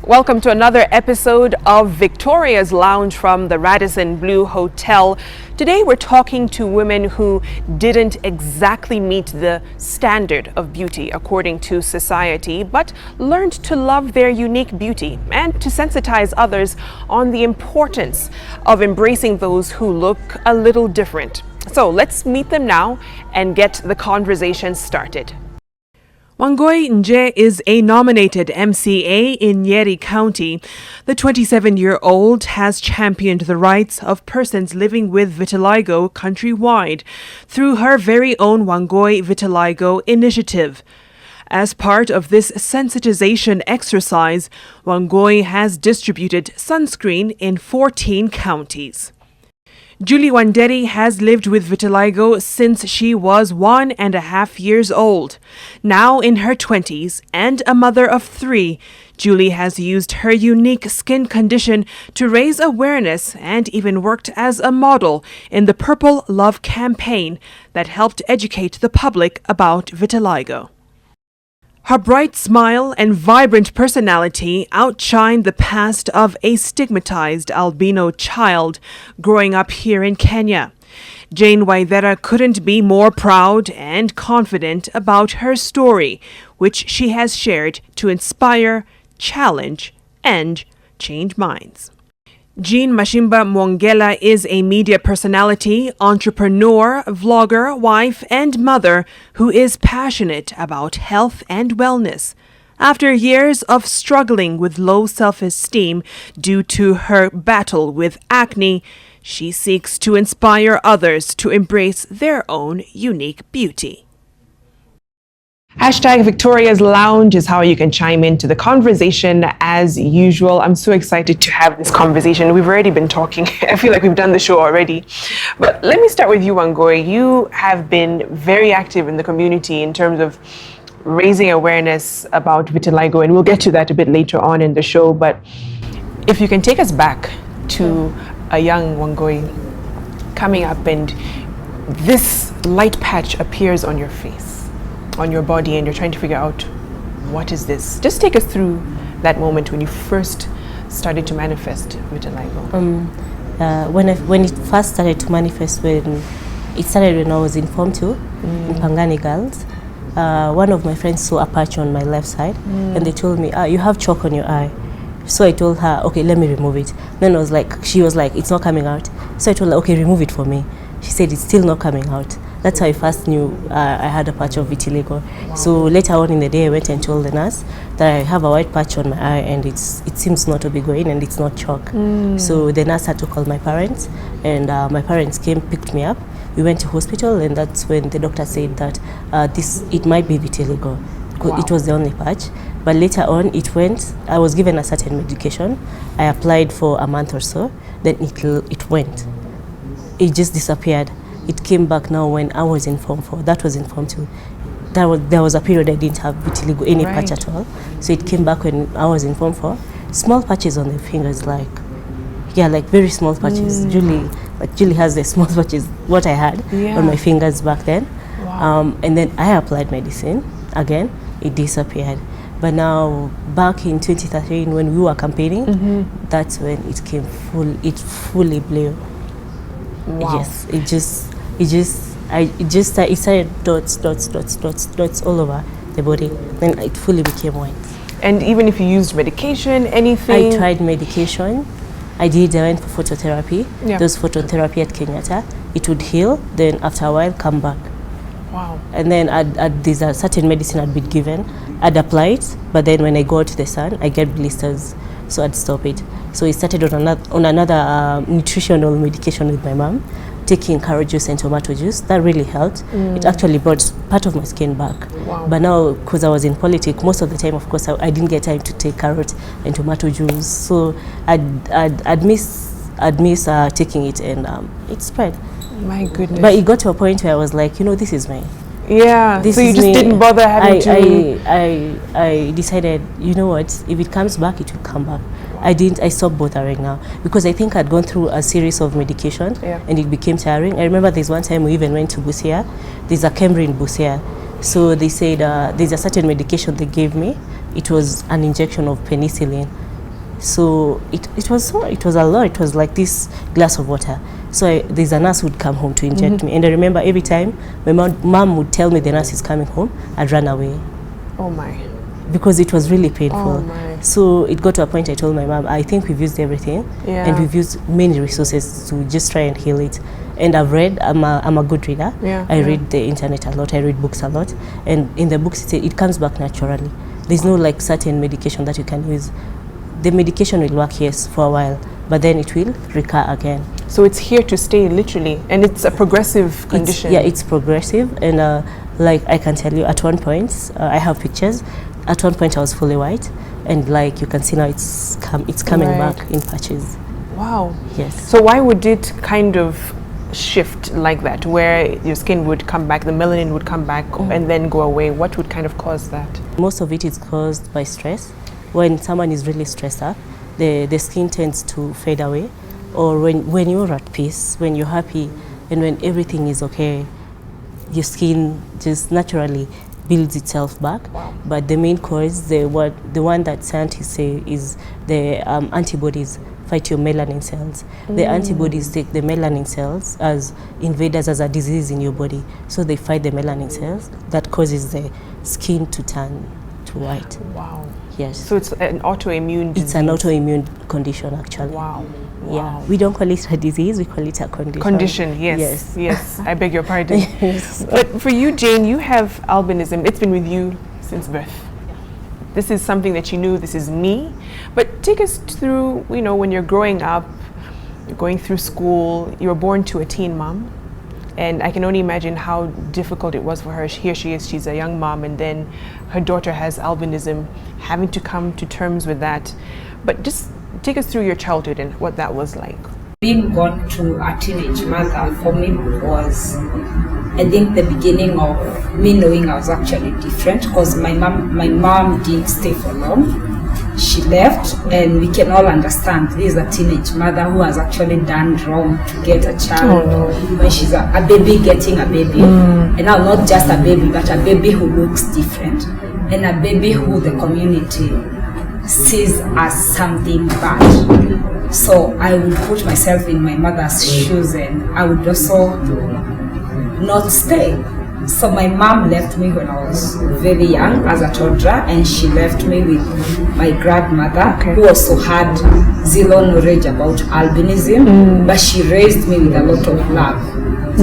Welcome to another episode of Victoria's Lounge from the Radisson Blu Hotel. Today we're talking to women who didn't exactly meet the standard of beauty according to society, but learned to love their unique beauty and to sensitize others on the importance of embracing those who look a little different. So let's meet them now and get the conversation started. Wangui Njee is a nominated MCA in Nyeri County. The 27-year-old has championed the rights of persons living with vitiligo countrywide through her very own Wangui Vitiligo initiative. As part of this sensitization exercise, Wangui has distributed sunscreen in 14 counties. Julie Wanderi has lived with vitiligo since she was 1.5 years old. Now in her 20s and a mother of 3, Julie has used her unique skin condition to raise awareness and even worked as a model in the Purple Love campaign that helped educate the public about vitiligo. Her bright smile and vibrant personality outshine the past of a stigmatized albino child growing up here in Kenya. Jane Waithera couldn't be more proud and confident about her story, which she has shared to inspire, challenge, and change minds. Jean Mashimba Mwongela is a media personality, entrepreneur, vlogger, wife, and mother who is passionate about health and wellness. After years of struggling with low self-esteem due to her battle with acne, she seeks to inspire others to embrace their own unique beauty. Hashtag Victoria's Lounge is how you can chime into the conversation as usual. I'm so excited to have this conversation. We've already been talking. I feel like we've done the show already. But let me start with you, Wangui. You have been very active in the community in terms of raising awareness about vitiligo, and we'll get to that a bit later on in the show. But if you can take us back to a young Wangui coming up and this light patch appears on your face, on your body, and you're trying to figure out what is this. Just take us through that moment when you first started to manifest vitiligo. When it first started to manifest, when I was in Form 2 in Pangani Girls. One of my friends saw a patch on my left side and they told me, you have chalk on your eye. So I told her, okay, let me remove it. Then she was like, it's not coming out. So I told her, okay, remove it for me. She said, it's still not coming out. That's how I first knew I had a patch of vitiligo. Wow. So later on in the day, I went and told the nurse that I have a white patch on my eye and it seems not to be going and it's not chalk. So the nurse had to call my parents, and my parents came, picked me up. We went to hospital, and that's when the doctor said that it might be vitiligo. Wow. It was the only patch. But later on, I was given a certain medication. I applied for a month or so, then it went. It just disappeared. It came back now when I was in Form 4. That was in Form 2. There was a period I didn't have vitiligo, any patch at all. So it came back when I was in Form 4. Small patches on the fingers, like very small patches. Julie has the small patches, what I had on my fingers back then. Wow. And then I applied medicine. Again, it disappeared. But now, back in 2013, when we were campaigning, that's when it came it fully blew. Wow. Yes, it started dots all over the body. Then it fully became white. And even if you used medication, anything? I tried medication. I went for phototherapy. Yeah. Those phototherapy at Kenyatta. It would heal, then after a while, come back. Wow. And then there's a certain medicine I'd been given. I'd apply it, but then when I go out to the sun, I get blisters. So I'd stop it. So I started on another nutritional medication with my mom, taking carrot juice and tomato juice. That really helped. It actually brought part of my skin back. Wow. But now, because I was in politics, most of the time, of course, I didn't get time to take carrot and tomato juice. So I'd miss taking it, and it spread. My goodness. But it got to a point where I was like, this is me. Yeah, so you just didn't bother having to... I decided, you know what, if it comes back, it will come back. I stopped bothering now because I think I'd gone through a series of medication and it became tiring. I remember there's one time we even went to Busia. There's a Camry in Busia. So they said there's a certain medication they gave me. It was an injection of penicillin. So it was a lot. It was like this glass of water. So there's a nurse who would come home to inject me, and I remember every time my mom would tell me the nurse is coming home, I'd run away. Oh my. Because it was really painful. Oh my. So it got to a point I told my mom, I think we've used everything, and we've used many resources to just try and heal it. And I've read, I'm a good reader. I read the internet a lot, I read books a lot, and in the books it comes back naturally. There's no like certain medication that you can use. The medication will work, yes, for a while, but then it will recur again. So it's here to stay, literally, and it's a progressive condition. It's progressive, and like I can tell you, at one point, I have pictures. At one point, I was fully white, and like you can see now, it's coming back in patches. Wow. Yes. So why would it kind of shift like that, where your skin would come back, the melanin would come back, and then go away? What would kind of cause that? Most of it is caused by stress. When someone is really stressed up, the skin tends to fade away. Or when you're at peace, when you're happy, and when everything is okay, your skin just naturally builds itself back. Wow. But the main cause, the one that scientists say is the antibodies fight your melanin cells. The antibodies take the melanin cells as invaders, as a disease in your body. So they fight the melanin cells that causes the skin to turn to white. Wow. Yes. So it's an autoimmune disease. It's an autoimmune condition, actually. Wow. Yeah. We don't call it a disease, we call it a condition. Condition, yes. Yes. I beg your pardon. Yes. But for you, Jane, you have albinism. It's been with you since birth. This is something that you knew, this is me. But take us through, you know, when you're growing up, you're going through school, you were born to a teen mom. And I can only imagine how difficult it was for her. Here she is, she's a young mom, and then her daughter has albinism, having to come to terms with that. But just take us through your childhood and what that was like. Being born to a teenage mother for me was, I think, the beginning of me knowing I was actually different, because my mom didn't stay for long. She left, and we can all understand this is a teenage mother who has actually done wrong to get a child when she's a baby getting a baby. And now not just a baby, but a baby who looks different, and a baby who the community sees as something bad. So I would put myself in my mother's shoes, and I would also not stay. So my mom left me when I was very young as a toddler, and she left me with my grandmother, who also had zero knowledge about albinism, but she raised me with a lot of love.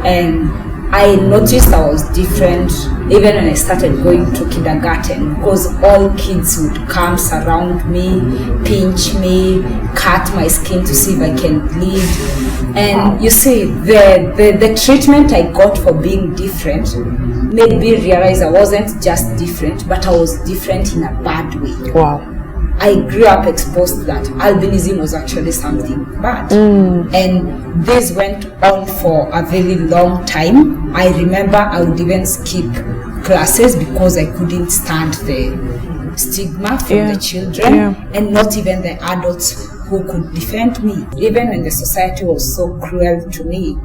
And I noticed I was different even when I started going to kindergarten, because all kids would come surround me, pinch me, cut my skin to see if I can bleed. And you see, the treatment I got for being different made me realize I wasn't just different, but I was different in a bad way. Wow. I grew up exposed that albinism was actually something bad. And this went on for a very long time. I remember I would even skip classes because I couldn't stand the stigma from the children, and not even the adults who could defend me. Even when the society was so cruel to me,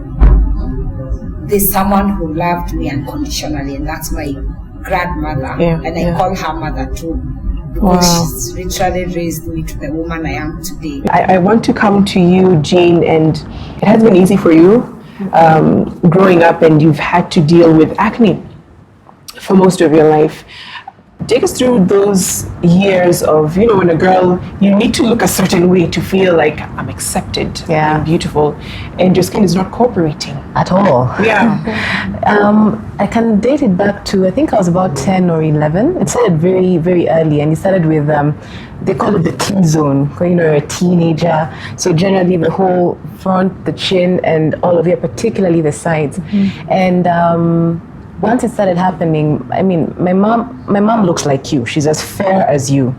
there's someone who loved me unconditionally, and that's my grandmother. And I call her mother too. She's literally raised me to the woman I am today. I want to come to you, Jane, and it has been easy for you growing up, and you've had to deal with acne for most of your life. Take us through those years of, you know, when a girl, you need to look a certain way to feel like I'm accepted, I'm beautiful, and your skin is not cooperating. At all. I can date it back to, I think I was about 10 or 11. It started very, very early, and it started with, they call it the teen zone, when you're a teenager. So generally the whole front, the chin, and all of it, particularly the sides. And once it started happening, I mean, my mom looks like you. She's as fair as you.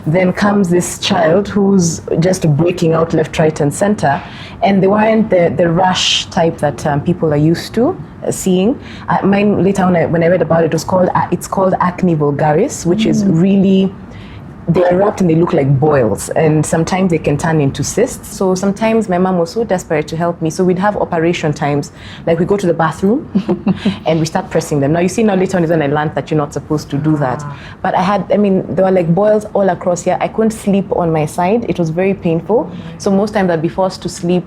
Then comes this child who's just breaking out left, right, and center, and they weren't the rash type that people are used to seeing. Mine later on, when I read about it, it's called acne vulgaris, which is really they erupt and they look like boils, and sometimes they can turn into cysts. So sometimes my mom was so desperate to help me, so we'd have operation times, like we go to the bathroom and we start pressing them. Now you see, now later on is when I learned that you're not supposed to do that. But there were like boils all across here. I couldn't sleep on my side. It was very painful. So most times I'd be forced to sleep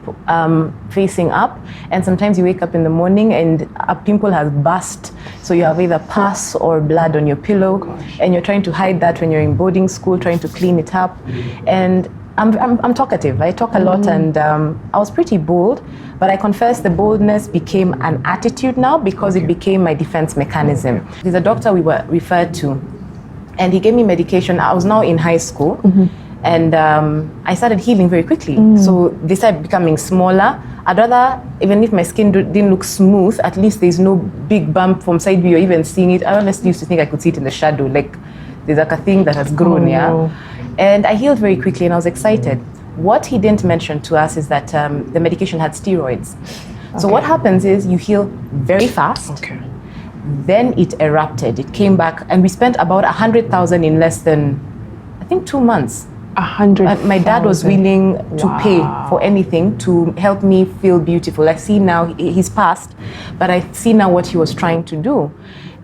facing up, and sometimes you wake up in the morning and a pimple has burst. So you have either pus or blood on your pillow, and you're trying to hide that when you're in boarding school, trying to clean it up. And I'm talkative. I talk a lot, and I was pretty bold, but I confess the boldness became an attitude now because it became my defense mechanism. There's a doctor we were referred to, and he gave me medication. I was now in high school, and I started healing very quickly. So they started becoming smaller. I'd rather, even if my skin didn't look smooth, at least there's no big bump from side view or even seeing it. I honestly used to think I could see it in the shadow, like there's like a thing that has grown, No. And I healed very quickly, and I was excited. What he didn't mention to us is that the medication had steroids. So what happens is you heal very fast. Then it erupted. It came back, and we spent about 100,000 in less than, I think, 2 months. 100,000. My dad was willing to pay for anything to help me feel beautiful. I see now, he's passed, but I see now what he was trying to do.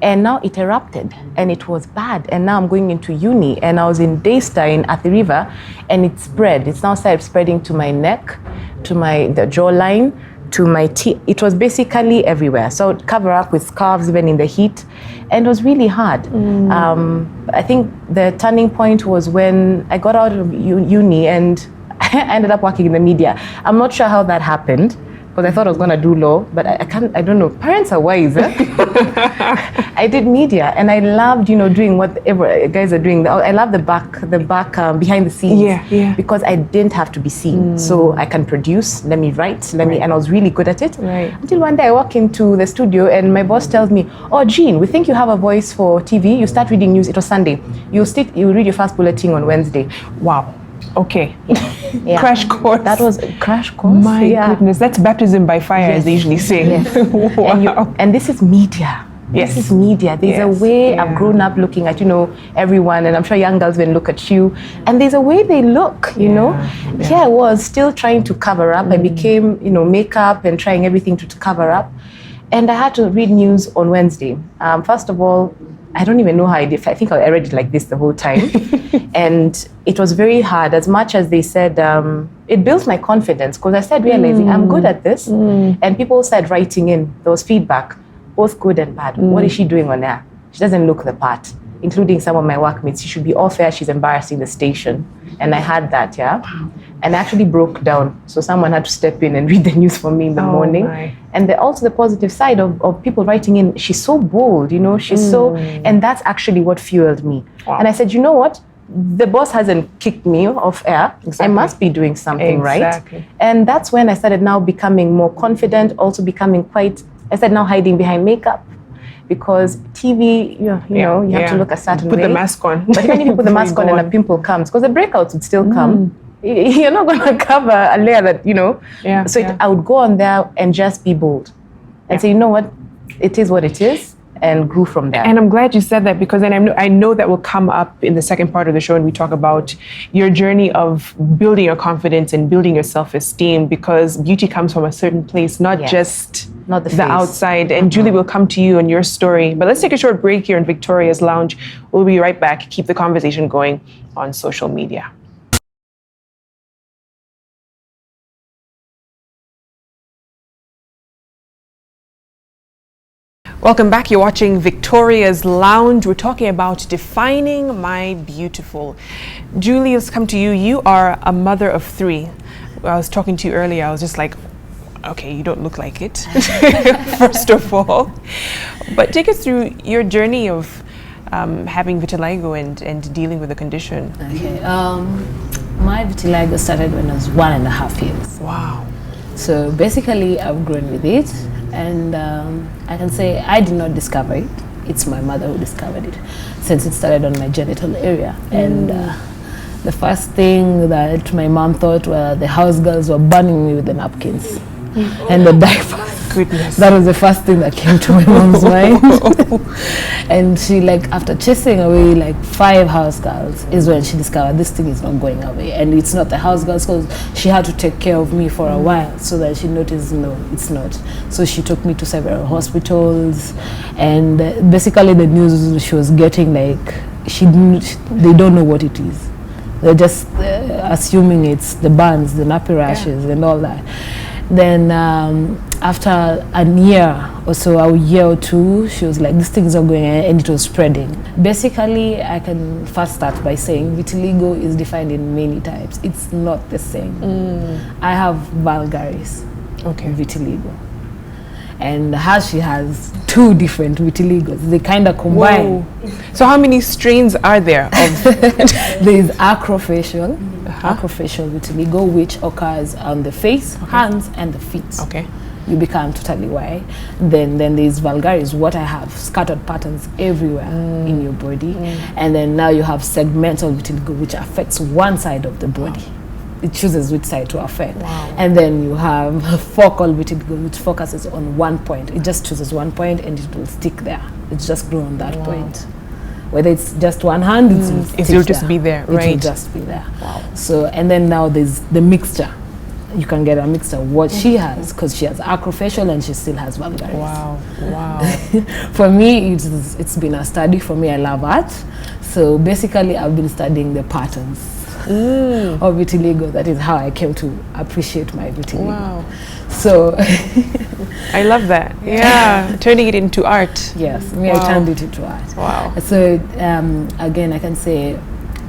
And now it erupted, and it was bad. And now I'm going into uni, and I was in Daystar in Athi River, and it spread. It's now started spreading to my neck, to the jawline, to my teeth. It was basically everywhere. So I'd cover up with scarves even in the heat, and it was really hard. I think the turning point was when I got out of uni, and I ended up working in the media. I'm not sure how that happened, because I thought I was going to do law, but I don't know. Parents are wise. I did media, and I loved, doing whatever guys are doing. I love the back behind the scenes, because I didn't have to be seen. So I can produce, let me write, and I was really good at it. Until one day I walk into the studio, and my boss tells me, "Oh, Jean, we think you have a voice for TV. You start reading news." It was Sunday. You read your first bulletin on Wednesday. Wow. Okay. Crash course. That was a crash course. My goodness, that's baptism by fire, as they usually say. Wow. And this is media. This is media. There's a way I've grown up looking at, everyone, and I'm sure young girls will look at you, and there's a way they look, Here I was still trying to cover up. I became, makeup and trying everything to cover up. And I had to read news on Wednesday. First of all, I don't even know how I did. I think I read it like this the whole time. And it was very hard. As much as they said, it built my confidence, because I started realizing I'm good at this. And people started writing in. There was feedback, both good and bad. What is she doing on air? She doesn't look the part, including some of my workmates. She should be off air. She's embarrassing the station. And I had that, and I actually broke down. So someone had to step in and read the news for me in the morning. And also the positive side of people writing in, she's so bold, she's so, and that's actually what fueled me. And I said, you know what? The boss hasn't kicked me off air. I must be doing something right. And that's when I started now becoming more confident, also becoming I started now hiding behind makeup. Because TV, you have to look a certain way. Put the mask on. But even if you put the mask on and a pimple comes, because the breakouts would still come, you're not going to cover a layer that, So I would go on there and just be bold. And say, you know what, it is what it is, and grew from there. And I'm glad you said that, because then I know that will come up in the second part of the show, and we talk about your journey of building your confidence and building your self-esteem, because beauty comes from a certain place, not just the outside. And Julie will come to you on your story. But let's take a short break here in Victoria's Lounge. We'll be right back. Keep the conversation going on social media. Welcome back. You're watching Victoria's Lounge. We're talking about defining my beautiful. Julie, let's come to you. You are a mother of 3. I was talking to you earlier. I was just like, okay, you don't look like it, first of all. But take us through your journey of having vitiligo and dealing with the condition. Okay. My vitiligo started when I was 1.5 years. Wow. So basically, I've grown with it. And I can say I did not discover it. It's my mother who discovered it, since it started on my genital area. And the first thing that my mom thought were the house girls were burning me with the napkins and the diapers. goodness. That was the first thing that came to my mom's mind. And she, like, after chasing away like 5 house girls, is when she discovered this thing is not going away. And it's not the house girls, because she had to take care of me for a while, so that she noticed, no, it's not. So she took me to several hospitals, and basically the news she was getting, like, they don't know what it is. They're just assuming it's the burns, the nappy rashes, and all that. Then after a year or so, a year or two, she was like, this thing is not going, and it was spreading. Basically, I can first start by saying vitiligo is defined in many types. It's not the same. I have vulgaris, vitiligo. And she has 2 different vitiligos. They kind of combine. Whoa. So how many strains are there of? There is acrofacial vitiligo, which occurs on the face, hands, and the feet. Okay. You become totally white. Then there is vulgaris, what I have, scattered patterns everywhere in your body. And then now you have segmental vitiligo, which affects one side of the body. It chooses which side to affect. And then you have focal vitiligo, which focuses on one point. It just chooses one point and it will stick there. It's just grow on that point. Whether it's just one hand, it will just be there, right? It will just be there. So, and then now there's the mixture. You can get a mixture of what she has, because she has acrofacial and she still has vulgaris. Wow. For me, it's been a study. For me, I love art. So basically, I've been studying the patterns of vitiligo. That is how I came to appreciate my vitiligo. Wow. So I love that. Yeah, turning it into art. Yes, I turned it into art. Wow. So again, I can say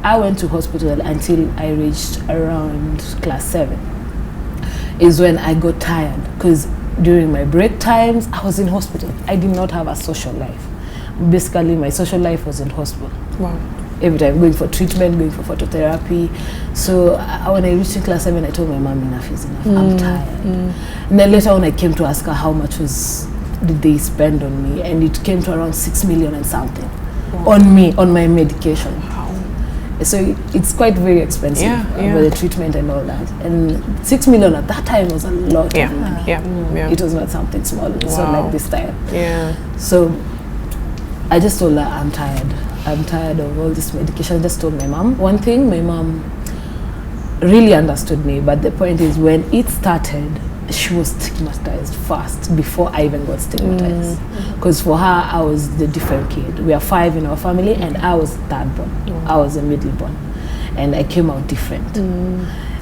I went to hospital until I reached around class 7. Is when I got tired, because during my break times I was in hospital. I did not have a social life. Basically, my social life was in hospital. Wow. Every time going for treatment, going for phototherapy. So when I reached class 7, I told my mom, enough is enough. I'm tired. And then later on, I came to ask her how much did they spend on me, and it came to around 6 million and something on me, on my medication. So it's quite very expensive for the treatment and all that. And 6 million at that time was a lot of money. It was not something small. It's not like this time. So I just told her, I'm tired. I'm tired of all this medication. I just told my mom. One thing, my mom really understood me, but the point is, when it started, she was stigmatized first before I even got stigmatized. Because for her, I was the different kid. We are 5 in our family, and I was third born. I was the middle born, and I came out different.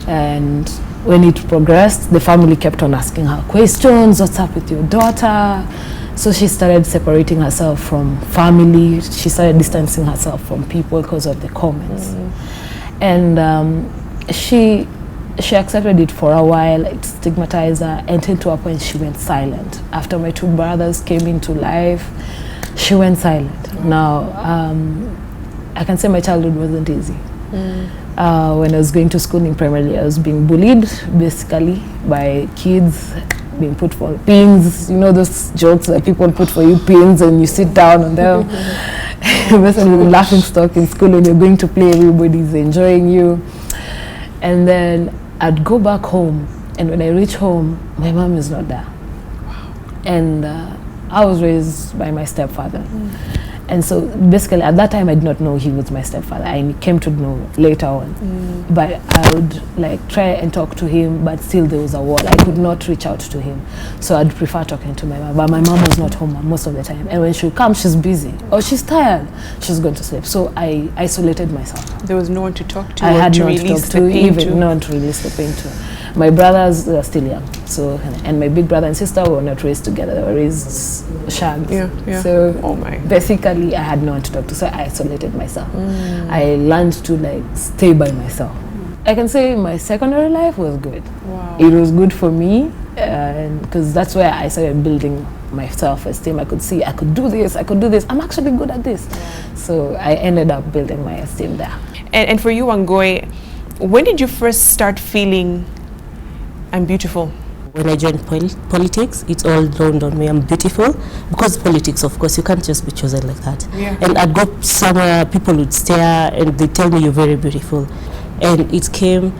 And when it progressed, the family kept on asking her questions. What's up with your daughter? So she started separating herself from family. She started distancing herself from people because of the comments. And she accepted it for a while. It stigmatized her, until to a point she went silent. After my 2 brothers came into life, she went silent. Now, I can say my childhood wasn't easy. When I was going to school in primary, I was being bullied, basically, by kids, being put for pins. You know those jokes that people put for you, pins, and you sit down on them. Basically, the laughing stock in school. When you're going to play, everybody's enjoying you. And then I'd go back home, and when I reach home, my mom is not there. And I was raised by my stepfather. And so basically at that time I did not know he was my stepfather. I came to know later on. But I would like try and talk to him, but still there was a wall. I could not reach out to him. So I'd prefer talking to my mom. But my mom was not home most of the time. And when she would come, she's busy. Or she's tired. She's going to sleep. So I isolated myself. There was no one to talk to. I had to no one to release talk the to, pain even to. no one to release the pain to. My brothers were still young, so, and my big brother and sister were not raised together. They were raised shagged. So basically I had no one to talk to, so I isolated myself. I learned to like stay by myself. I can say my secondary life was good. It was good for me, because that's where I started building my self-esteem. I could see I could do this, I'm actually good at this. So I ended up building my esteem there. And for you, Wangui, when did you first start feeling I'm beautiful? When I joined politics, it's all dawned on me I'm beautiful. Because politics, of course, you can't just be chosen like that. And I'd go somewhere, people would stare and they tell me you're very beautiful. and it came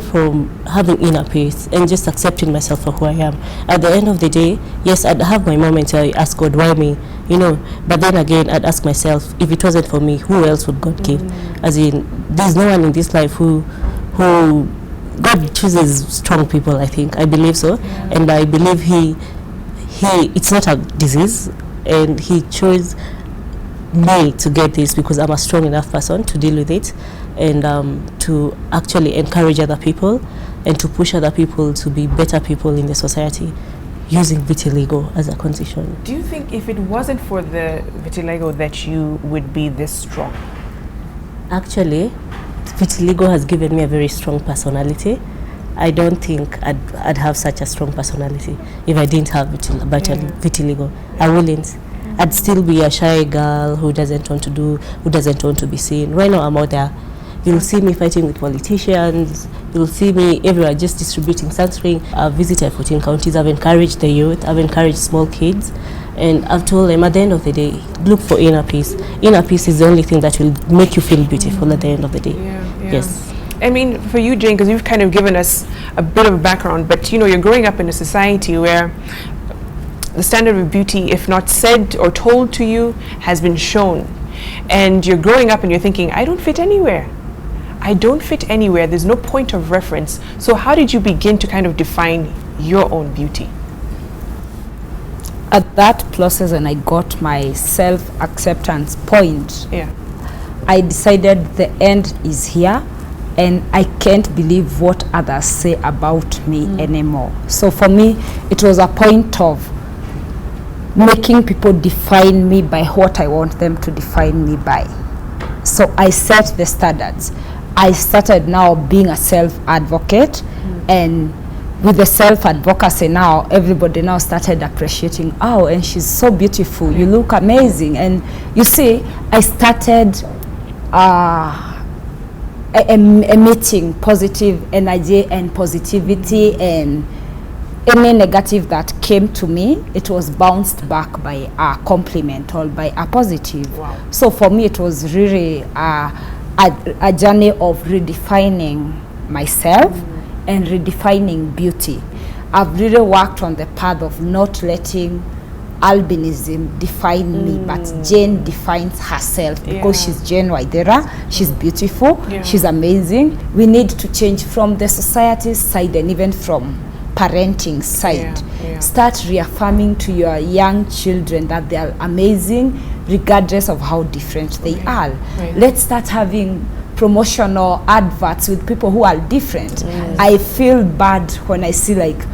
from having inner peace and just accepting myself for who I am. At the end of the day, yes, I'd have my moments where I ask God, why me, but then again I'd ask myself, if it wasn't for me, who else would God give? As in, there's no one in this life who God chooses strong people. I believe so. And I believe he it's not a disease, and he chose me to get this because I'm a strong enough person to deal with it, and to actually encourage other people and to push other people to be better people in the society using vitiligo as a condition. Do you think if it wasn't for the vitiligo that you would be this strong? Actually, vitiligo has given me a very strong personality. I don't think I'd have such a strong personality if I didn't have vitiligo. I wouldn't. I'd still be a shy girl who doesn't want to be seen. Right now I'm out there. You'll see me fighting with politicians. You'll see me everywhere just distributing sunscreen. I've visited 14 counties. I've encouraged the youth. I've encouraged small kids. And I've told them at the end of the day, look for inner peace. Inner peace is the only thing that will make you feel beautiful at the end of the day. Yes. I mean, for you, Jane, because you've kind of given us a bit of a background, but you're growing up in a society where the standard of beauty, if not said or told to you, has been shown. And you're growing up and you're thinking, I don't fit anywhere. There's no point of reference. So how did you begin to kind of define your own beauty? At that process, when I got my self-acceptance point, I decided the end is here, and I can't believe what others say about me anymore. So for me, it was a point of making people define me by what I want them to define me by. So I set the standards. I started now being a self-advocate, and with the self-advocacy now, everybody now started appreciating, oh, and she's so beautiful, you look amazing. And you see, I started emitting positive energy and positivity, and any negative that came to me, it was bounced back by a compliment or by a positive. Wow. So for me, it was really a journey of redefining myself and redefining beauty. I've really worked on the path of not letting albinism define me, but Jane defines herself because she's Jane Waithera. She's beautiful, she's amazing. We need to change from the society's side and even from parenting side. Start reaffirming to your young children that they are amazing regardless of how different they are. Let's start having promotional adverts with people who are different. I feel bad when I see like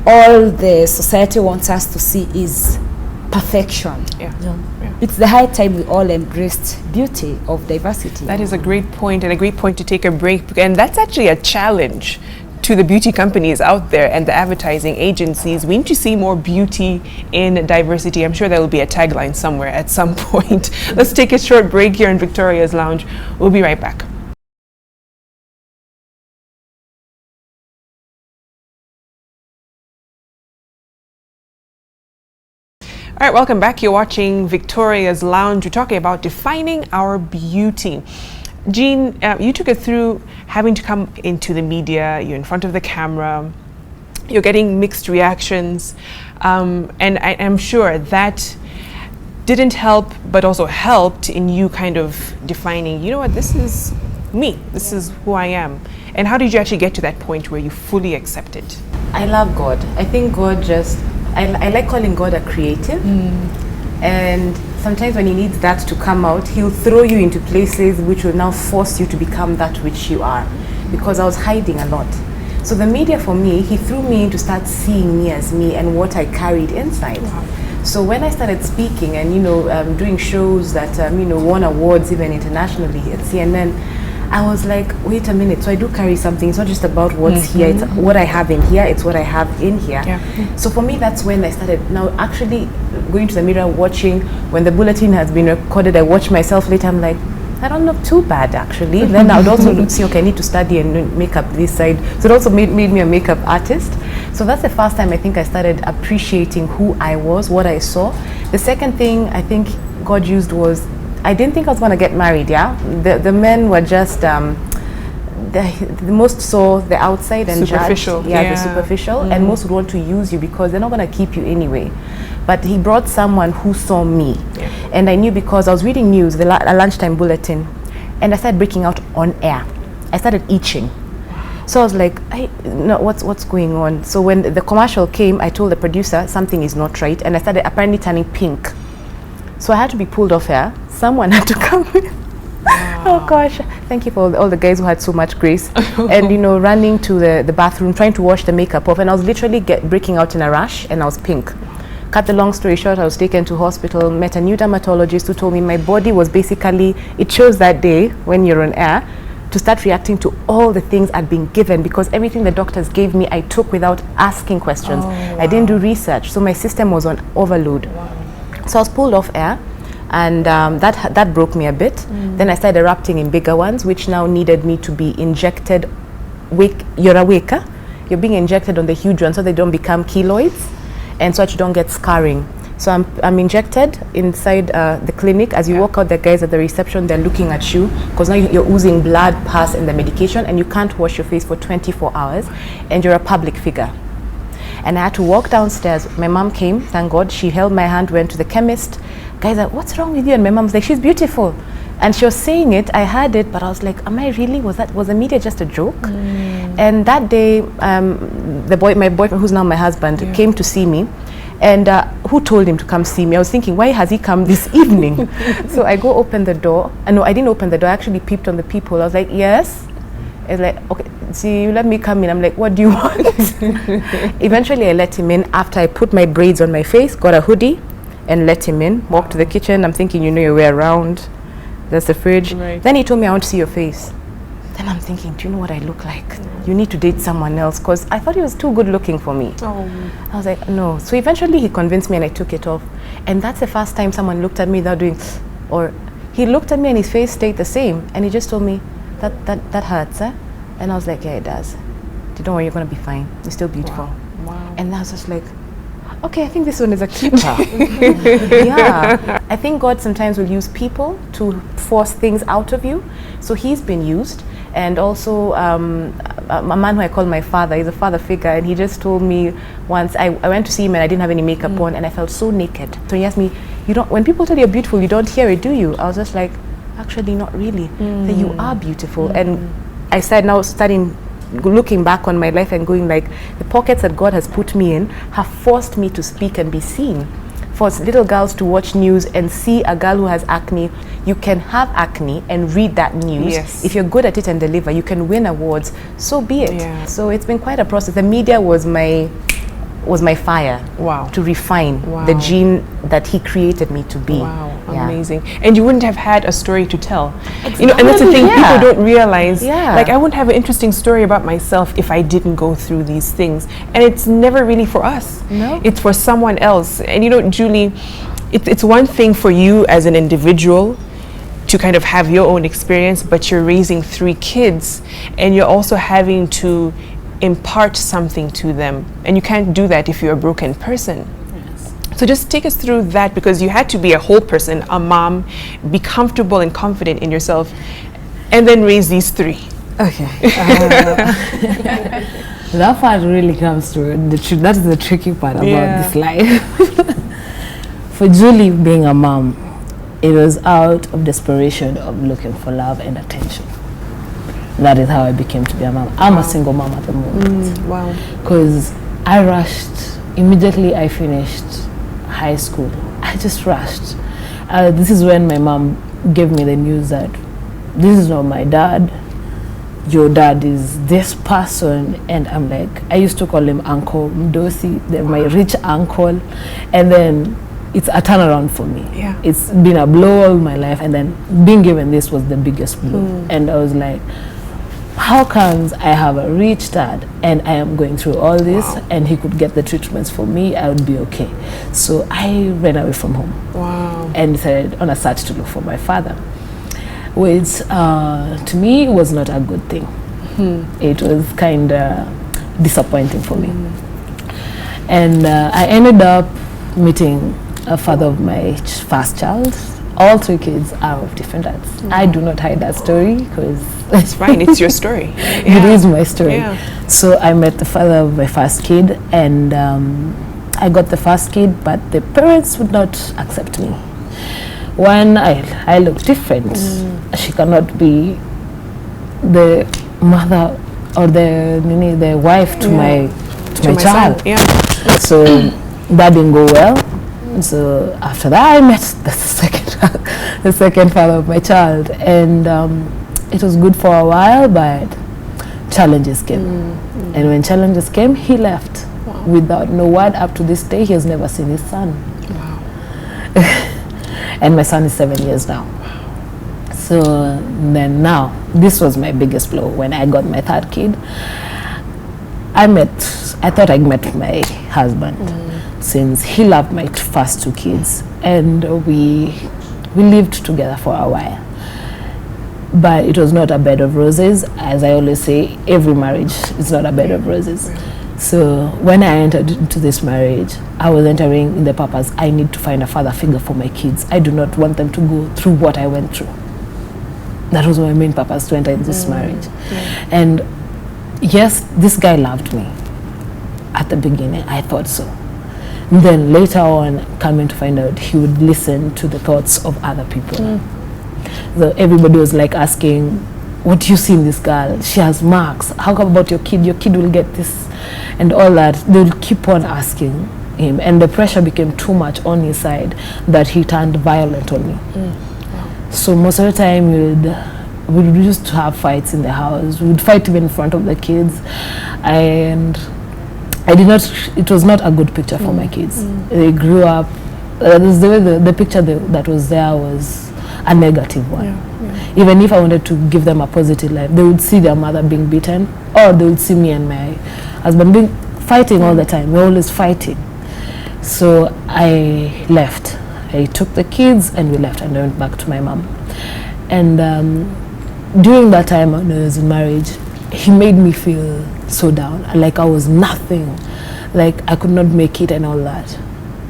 all the society wants us to see is perfection. It's the high time we all embraced beauty of diversity. That is a great point, and a great point to take a break. And that's actually a challenge to the beauty companies out there and the advertising agencies. We need to see more beauty in diversity. I'm sure there will be a tagline somewhere at some point. Let's take a short break here in Victoria's Lounge. We'll be right back. All right, welcome back. You're watching Victoria's Lounge. We're talking about defining our beauty. Jean, you took it through having to come into the media. You're in front of the camera. You're getting mixed reactions. And I'm sure that didn't help, but also helped in you kind of defining, you know what, this is me. This is who I am. And how did you actually get to that point where you fully accept it? I love God. I think God just, I like calling God a creative. And sometimes when he needs that to come out, he'll throw you into places which will now force you to become that which you are. Because I was hiding a lot. So the media for me, he threw me in to start seeing me as me and what I carried inside. Wow. So when I started speaking and, doing shows that, won awards even internationally at CNN, I was like, wait a minute, so I do carry something. It's not just about what's here, it's what I have in here, it's what I have in here. So for me, that's when I started now actually going to the mirror, watching. When the bulletin has been recorded, I watch myself later, I'm like, I don't look too bad actually. Then I would also see, okay, I need to study and make up this side. So it also made me a makeup artist. So that's the first time I think I started appreciating who I was, what I saw. The second thing I think God used was, I didn't think I was going to get married, yeah. The men were just, the most saw the outside and superficial. judged. Yeah, the superficial. And most would want to use you because they're not going to keep you anyway. But he brought someone who saw me. Yeah. And I knew because I was reading news, a lunchtime bulletin, and I started breaking out on air. I started itching. So I was like, no, what's going on? So when the commercial came, I told the producer something is not right, and I started apparently turning pink. So I had to be pulled off air. Someone had to come in. Wow. Oh gosh, thank you for all the guys who had so much grace. And you know, running to the bathroom, trying to wash the makeup off, and I was literally breaking out in a rash, and I was pink. Cut the long story short, I was taken to hospital, met a new dermatologist who told me my body was basically, it chose that day when you're on air to start reacting to all the things I'd been given, because everything the doctors gave me I took without asking questions. Oh, wow. I didn't do research, so my system was on overload. Wow. So I was pulled off air, and that broke me a bit. Then I started erupting in bigger ones, which now needed me to be injected. You're awake, huh? You're being injected on the huge ones so they don't become keloids, and so that you don't get scarring. So I'm injected inside the clinic. As you walk out, the guys at the reception, they're looking at you because now you're oozing blood, pus, and the medication, and you can't wash your face for 24 hours, and you're a public figure. And I had to walk downstairs. My mom came, thank God. She held my hand, went to the chemist. Guys are, what's wrong with you? And my mom's like, she's beautiful. And she was saying it, I heard it, but I was like, am I really? Was the media just a joke? And that day, my boyfriend, who's now my husband, came to see me. And who told him to come see me? I was thinking, why has he come this evening? So I go open the door. No, I didn't open the door. I actually peeped on the people. I was like, yes. It's like, okay, see, you let me come in. I'm like, what do you want? Eventually, I let him in after I put my braids on my face, got a hoodie, and let him in. Walked to the kitchen. I'm thinking, you know your way around. There's the fridge. Right. Then he told me, I want to see your face. Then I'm thinking, do you know what I look like? You need to date someone else, because I thought he was too good looking for me. I was like, no. So eventually he convinced me and I took it off. And that's the first time someone looked at me without doing, or he looked at me and his face stayed the same. And he just told me, that hurts, eh? And I was like, yeah, it does. Don't worry, you're going to be fine. You're still beautiful. Wow. And I was just like, okay, I think this one is a keeper. Yeah. I think God sometimes will use people to force things out of you. So he's been used. And also a man who I call my father, he's a father figure, and he just told me once, I went to see him and I didn't have any makeup on, and I felt so naked. So he asked me, when people tell you you're beautiful, you don't hear it, do you? I was just like, actually not really. So you are beautiful. And I started now studying, looking back on my life and going like, the pockets that God has put me in have forced me to speak and be seen. For little girls to watch news and see a girl who has acne, you can have acne and read that news. Yes. If you're good at it and deliver, you can win awards. So be it. Yeah. So it's been quite a process. The media was my fire. Wow. To refine the gene that he created me to be. Wow. Amazing. And you wouldn't have had a story to tell. Exactly. You know, and that's the thing, people don't realize. Like, I wouldn't have an interesting story about myself if I didn't go through these things. And it's never really for us. No. It's for someone else. And you know, Julie, it's one thing for you as an individual to kind of have your own experience, but you're raising 3 kids and you're also having to impart something to them. And you can't do that if you're a broken person. So just take us through that, because you had to be a whole person, a mom, be comfortable and confident in yourself, and then raise these 3. Okay. That part really comes through. That is the tricky part about this life. For Julie, being a mom, it was out of desperation of looking for love and attention. That is how I became to be a mom. I'm a single mom at the moment. Wow. Because I rushed. Immediately I finished high school, I just rushed. This is when my mom gave me the news that this is not my dad, your dad is this person. And I'm like, I used to call him Uncle Mdosi, my rich uncle, and then it's a turnaround for me. It's been a blow all my life, and then being given this was the biggest blow. And I was like, how comes I have a rich dad and I am going through all this, and he could get the treatments for me, I would be okay. So I ran away from home and decided on a search to look for my father, which to me was not a good thing. It was kind of disappointing for me. And I ended up meeting a father of my first child all 3 kids are of different dads. I do not hide that story because It's fine. It's your story. it is my story. Yeah. So I met the father of my first kid, and I got the first kid, but the parents would not accept me. One, I look different. She cannot be the mother or the wife to my child. son. Yeah. So that didn't go well. So after that, I met the second father of my child, and it was good for a while, but challenges came. And when challenges came, he left without no word. Up to this day, he has never seen his son. Wow. And my son is 7 years now. So then now, this was my biggest blow when I got my third kid. I thought I met my husband since he loved my first 2 kids, and we lived together for a while. But it was not a bed of roses. As I always say, every marriage is not a bed of roses. So when I entered into this marriage, I was entering in the purpose, I need to find a father figure for my kids. I do not want them to go through what I went through. That was my main purpose, to enter in this marriage. And yes, this guy loved me. At the beginning, I thought so. Then later on, coming to find out, he would listen to the thoughts of other people. So everybody was like asking, what do you see in this girl? She has marks. How about your kid? Your kid will get this and all that. They would keep on asking him, and the pressure became too much on his side that he turned violent on me. So most of the time we used to have fights in the house. We would fight even in front of the kids, and it was not a good picture for my kids. They grew up, the picture that was there was a negative one. Even if I wanted to give them a positive life, they would see their mother being beaten, or they would see me and my husband fighting all the time. We're always fighting. So I left. I took the kids and we left, and I went back to my mom. And during that time when I was in marriage, he made me feel so down, like I was nothing, like I could not make it and all that.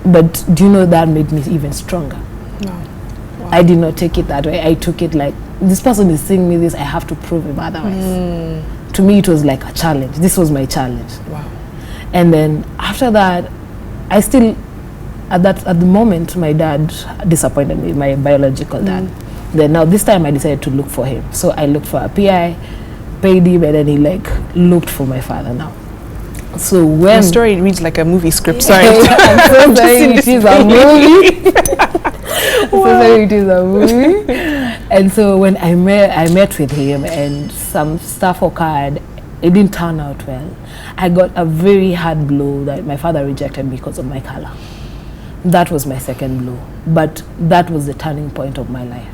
But do you know, that made me even stronger? No. Wow. I did not take it that way. I took it like, this person is saying me this, I have to prove him otherwise. To me, it was like a challenge. This was my challenge. Wow. And then after that, I still, at the moment, my dad disappointed me, my biological dad. Then now this time I decided to look for him. So I looked for a PI, paid him, and then he looked for my father now. So when... The story reads like a movie script, sorry. I'm so sorry, it is a movie. So sorry, it is a movie. And so when I met with him and some stuff occurred, it didn't turn out well. I got a very hard blow that my father rejected me because of my color. That was my second blow. But that was the turning point of my life.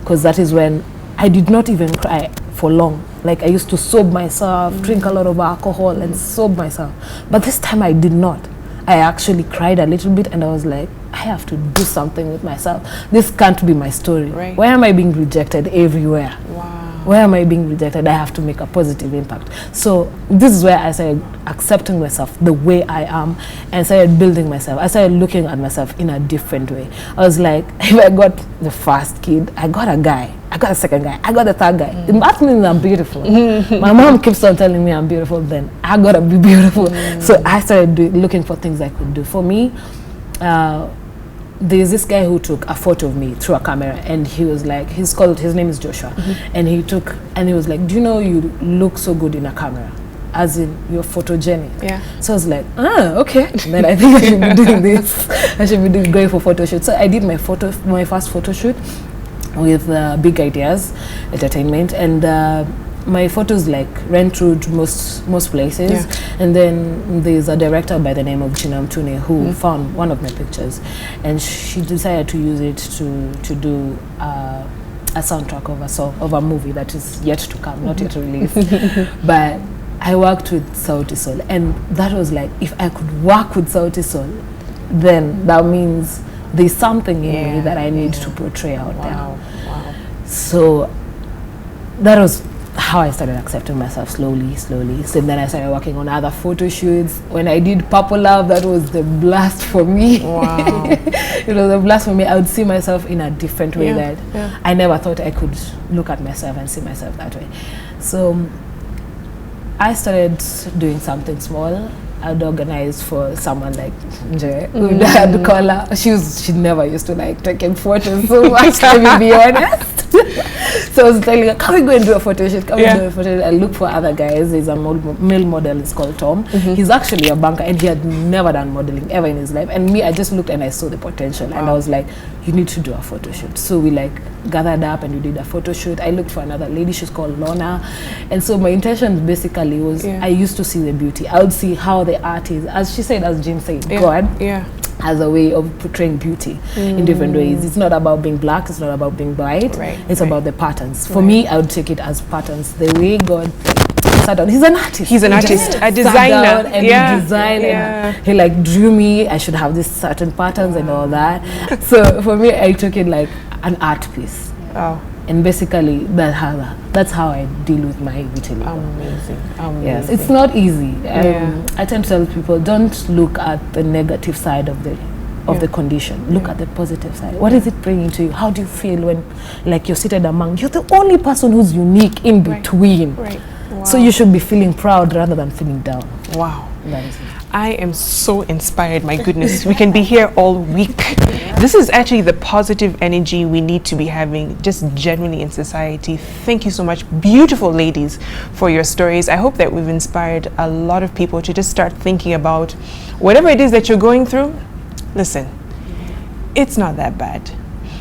Because that is when I did not even cry for long. Like I used to sob myself, drink a lot of alcohol and sob myself. But this time I did not. I actually cried a little bit and I was like, I have to do something with myself. This can't be my story. Right. Why am I being rejected everywhere? Wow. Why am I being rejected? I have to make a positive impact. So this is where I started accepting myself the way I am and started building myself. I started looking at myself in a different way. I was like, if I got the first kid, I got a guy, I got a second guy, I got a third guy. That means I'm beautiful. My mom keeps on telling me I'm beautiful, then I gotta be beautiful. So I started looking for things I could do. For me, there's this guy who took a photo of me through a camera, and he was like, his name is Joshua, and he was like, do you know you look so good in a camera, as in you're photogenic. Yeah. So I was like, okay, then I think I should be doing this. I should be going for photo shoot. So I did my first photo shoot with Big Ideas Entertainment, and my photos ran through to most places, and then there's a director by the name of Gina Mtune who found one of my pictures, and she decided to use it to do a soundtrack of a movie that is yet to come, not yet released. But I worked with Sauti Sol, and that was like, if I could work with Sauti Sol, then that means there's something in me that I need to portray out there. Wow. So that was how I started accepting myself slowly. So then I started working on other photo shoots. When I did Purple Love, that was the blast for me. Wow. It was a blast for me. I would see myself in a different way that I never thought I could look at myself and see myself that way. So I started doing something small. I'd organize for someone like Njee, who I'd call her. She never used to like taking photos so much, let me be honest. So I was telling her, can we go and do a photo shoot? Can we do a photo shoot? I look for other guys. There's a male model, it's called Tom. He's actually a banker and he had never done modeling ever in his life. And me, I just looked and I saw the potential and I was like, you need to do a photo shoot. So we like gathered up and we did a photo shoot. I looked for another lady, she's called Lorna. And so my intention basically was, I used to see the beauty. I would see how the art is, as she said, as Jane said, God has a way of portraying beauty in different ways. It's not about being black, it's not about being white, it's about the patterns. For me, I would take it as patterns. The way God sat down, he's an artist. He's an artist, a designer. And he designed and he like drew me, I should have these certain patterns and all that. So for me, I took it like an art piece. And basically, that's how I deal with my vitiligo. Amazing. Yes, it's not easy. I tend to tell people, don't look at the negative side of the condition. Look at the positive side. What is it bringing to you? How do you feel when, like, you're seated among? You're the only person who's unique in between. Wow. So you should be feeling proud rather than feeling down. Wow. That is it. I am so inspired, my goodness. We can be here all week. This is actually the positive energy we need to be having just generally in society. Thank you so much, beautiful ladies, for your stories. I hope that we've inspired a lot of people to just start thinking about whatever it is that you're going through. Listen, it's not that bad.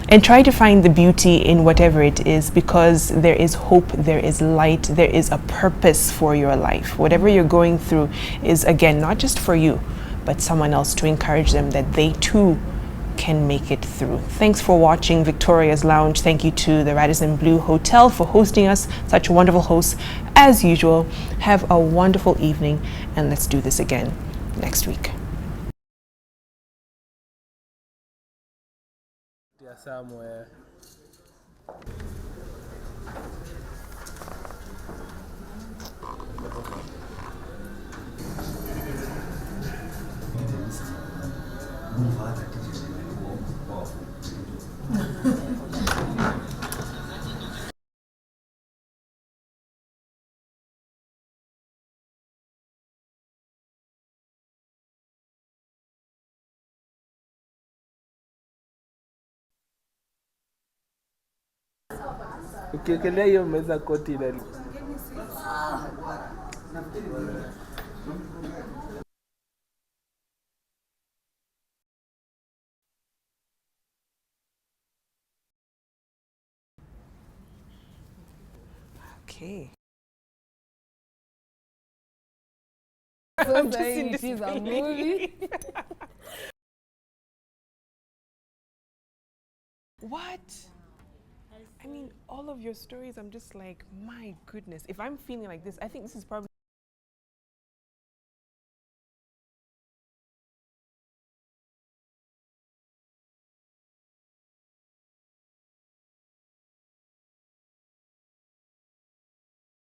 And try to find the beauty in whatever it is, because there is hope, there is light, there is a purpose for your life. Whatever you're going through is, again, not just for you, but someone else, to encourage them that they too can make it through. Thanks for watching Victoria's Lounge. Thank you to the Radisson Blu Hotel for hosting us. Such wonderful hosts as usual. Have a wonderful evening, and let's do this again next week. Somewhere. Ukiekelea hiyo meza koti na Okay. I'm just in this movie. What? I mean, all of your stories, I'm just like, my goodness. If I'm feeling like this, I think this is probably